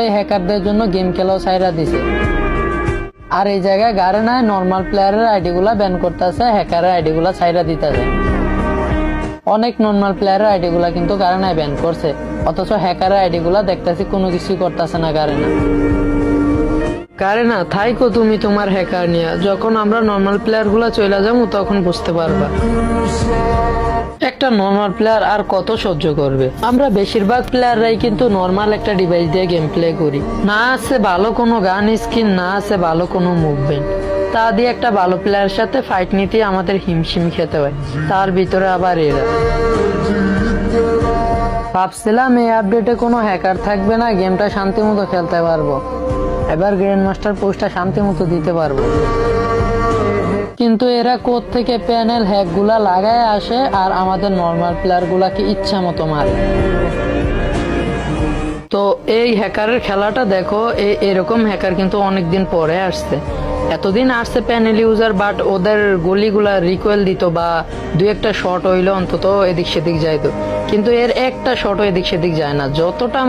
এই হ্যাকারদের জন্য গেম খেলাও ছাইরা দিছে। আর এই জায়গায় গারেনায় নর্মাল প্লেয়ারের আইডি গুলা ব্যান করতেছে, হ্যাকারের আইডি গুলা ছাইরা দিতেছে। অনেক নর্মাল প্লেয়ারের আইডি গুলা কিন্তু গারেনায় ব্যান করছে, অথচ হ্যাকারের আইডি গুলা দেখতেছি কোনো কিছুই করতেছে না গারেনা। গারেনা থাইকো তুমি তোমার হ্যাকার নিয়ে, যখন আমরা নর্মাল প্লেয়ার গুলা চলে যাবো তখন বুঝতে পারবা। একটা নর্মাল প্লেয়ার আর কত সহ্য করবে? আমরা বেশিরভাগ প্লেয়াররাই কিন্তু নর্মাল একটা ডিভাইস দিয়ে গেম প্লে করি, না আছে ভালো কোনো গান স্কিন, না আছে ভালো কোনো মুভমেন্ট। তা দিয়ে একটা ভালো প্লেয়ারের সাথে ফাইট নিতে আমাদের হিমশিম খেতে হয়, তার ভিতরে আবার এরা। ভাবছিলাম এই আপডেটে কোনো হ্যাকার থাকবে না, গেমটা শান্তি মতো খেলতে পারবো, এবার গ্র্যান্ড মাস্টার পোস্টটা শান্তি মতো দিতে পারবো। কিন্তু এরা কোথ থেকে প্যানেল হ্যাক গুলা লাগায় আসে আর আমাদের নর্মাল প্লেয়ার গুলাকে ইচ্ছা মতো মারে। তো এই হ্যাকারের খেলাটা দেখো, এরকম হ্যাকার কিন্তু অনেকদিন পরে আসছে। এতদিন আসছে প্যানেল ইউজার, বাট ওদের গলিগুলা রিকোয়েল দিত বা দুই একটা শট হইলো অন্তত এদিক সেদিক যাইতো, কিন্তু এর একটা শটও এদিক সেদিক যায় না। যতটা